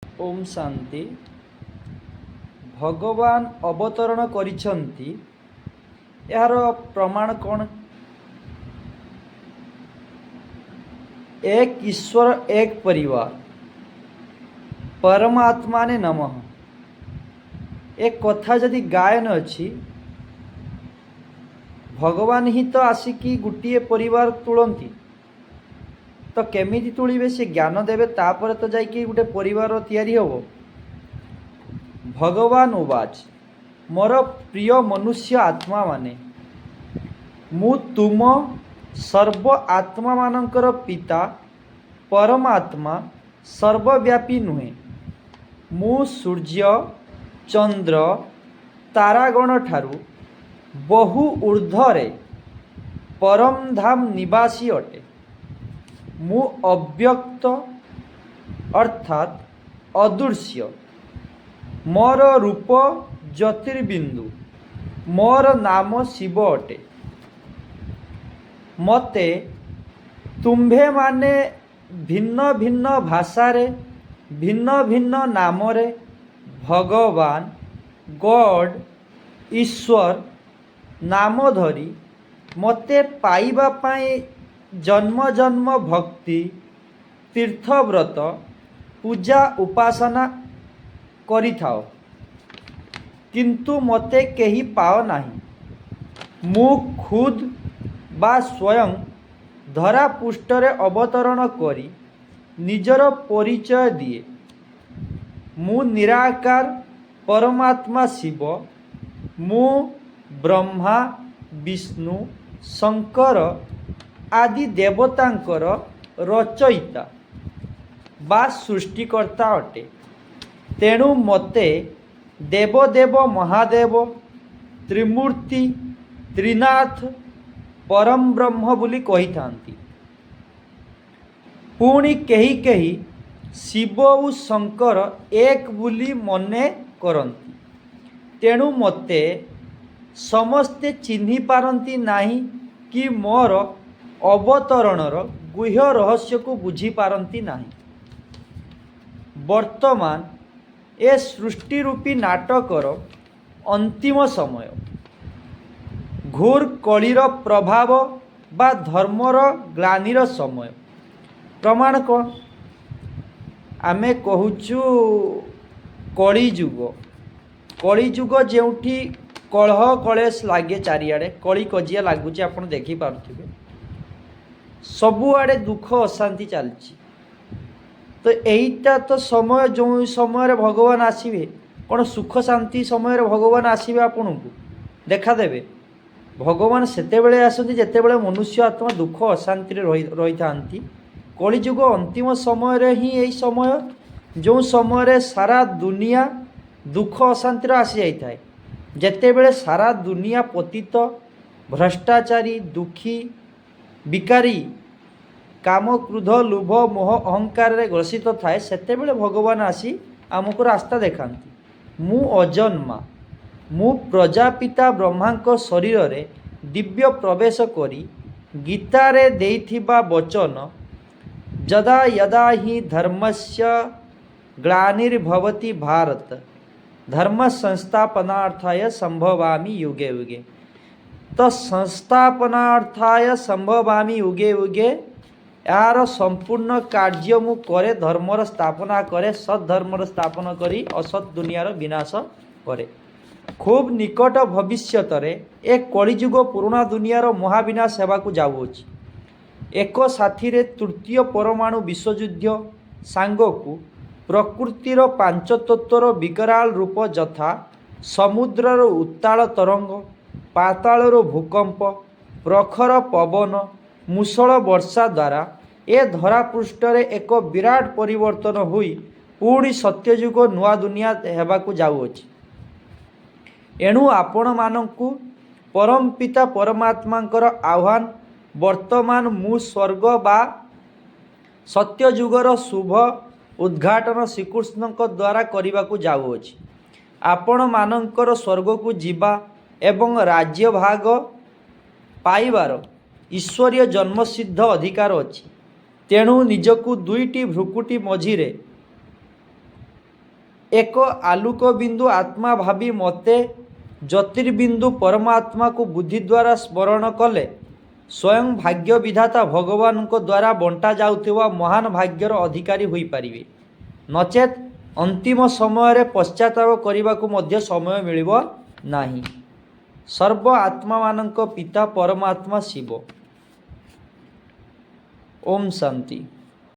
ओम शांति। भगवान अवतरण करिछंती यार प्रमाण कौन? एक ईश्वर एक परिवार परमात्मा ने नमः। एक कथा जदि गायन अच्छी भगवान ही तो आसिकी गोटे परिवार तुलती तो केमिति तुलिबे? से ज्ञान देवे तापर तो जाइए गोटे परिवार तैयारी हबो। भगवान उवाच मोर प्रिय मनुष्य आत्मा माने मु तुम सर्व आत्मा मानकर पिता परमात्मा सर्वव्यापी नुहे। मु सूर्य चंद्र तारागण ठारू बहु ऊर्ध्वरे परम धाम निवासी अटे। मु अव्यक्त अर्थात अदृश्य। मोर रूप ज्योतिर्बिंदु। मोर नाम शिव अटे। मते तुम्भे माने भिन्न भिन्न भाषारे भिन्न भिन्न नामरे भगवान गॉड ईश्वर नाम धरी मते पाइबा पाई जन्म जन्म भक्ति तीर्थव्रत पूजा उपासना करि थाओ, किंतु मते केही पाओ नाही। मु खुद बा स्वयं धरा पृष्ठरे अवतरण करी निजर परिचय दिए। मु निराकार परमात्मा शिव। मु ब्रह्मा विष्णु शंकर आदि देवतांकर रचयिता बा सृष्टिकर्ता अटे। तेणु मते देवदेव महादेव त्रिमूर्ति त्रिनाथ परम ब्रह्म बोली कही थांती। पुणी केही केही शिव और शंकर एक बोली मने करंती। तेणु मते समस्ते चिन्हि पारंती नाही कि मोर अवतरणर गुह्य रहस्य को बुझी पारंती नाही। वर्तमान ए सृष्टि रूपी नाटकर अंतिम समय घोर कलिर प्रभाव बा धर्मर ग्लानिर समय। प्रमाण कौन? आमे कहूचु कलिजुग। कलिजुग जेउठी कलह कलेश लागे चारिआडे कली कजिया लगुच आप देखिपे सबुआडे दुख अशांति चलती। तो यहीटा तो समय जो समय भगवान आसवे कौन सुख शांति समय भगवान आसवे आपन को देखा देवे। भगवान सेतेबेले आसती जेतेबेले मनुष्य आत्मा दुख अशांति रही था। कलिजुग अंतिम समय ही यही समय जो समय सारा दुनिया दुख अशांतिर आसी जाए। जेतेबेले सारा दुनिया पतित भ्रष्टाचारी दुखी विकारी काम क्रोध लोभ मोह अहंकार रे ग्रसित थाए सेतेबेले भगवान आसी आमको रास्ता देखाती। मु अजन्मा मु प्रजापिता ब्रह्मा शरीर रे दिव्य प्रवेश करी गीता रे देइथिबा वचन यदा यदा ही धर्मस्य ग्लानिर्भवति भारत धर्म संस्थापनार्थाय संभवामि युगे युगे। तो संस्थापनार्थाय संभवामि युगे युगे यार संपूर्ण कार्य मु करे धर्मर स्थापना करे सद्धर्मर स्थापना करी असत दुनियार विनाश करे। खूब निकट भविष्यत रे एक कलिजुग पुराणा दुनियार महाविनाश हेबाकू जाउछि। एक साथी रे तृतीय परमाणु विश्वयुद्ध सांगकू प्रकृतिर पांच तत्वर विकराल रूप यथा समुद्रर उत्ताल तरंग पातालर भूकंप प्रखर पवन मूषल वर्षा द्वारा ए धरा पृष्ठरे एक विराट परिवर्तन हुई पुणी सत्ययुग नुआ दुनिया हेबाकू जाउछि। एणु आपण मानकू परम पिता परमात्मांकर आह्वान वर्तमान मु स्वर्ग बा सत्ययुगर शुभ उद्घाटन श्रीकृष्ण द्वारा करने जाऊँगी। आपण मानकर स्वर्ग को जीवा एवं राज्य भाग पाइबार ईश्वरीय जन्मसिद्ध अधिकार अच्छी। तेणु निजकू दुईटी भ्रुकुटी मझिरे ଏକ ଆଲୋକ ବିନ୍ଦୁ ଆତ୍ମା ଭାବି ମୋତେ ଜ୍ୟୋତିର୍ବିନ୍ଦୁ ପରମାତ୍ମାକୁ ବୁଦ୍ଧି ଦ୍ୱାରା ସ୍ମରଣ କଲେ ସ୍ୱୟଂ ଭାଗ୍ୟ ବିଧାତା ଭଗବାନଙ୍କ ଦ୍ୱାରା ବଣ୍ଟା ଯାଉଥିବା ମହାନ ଭାଗ୍ୟର ଅଧିକାରୀ ହୋଇପାରିବେ। ନଚେତ୍ ଅନ୍ତିମ ସମୟରେ ପଶ୍ଚାତାପ କରିବାକୁ ମଧ୍ୟ ସମୟ ମିଳିବ ନାହିଁ। ସର୍ବ ଆତ୍ମାମାନଙ୍କ ପିତା ପରମାତ୍ମା ଶିବ। ଓମ୍ ଶାନ୍ତି।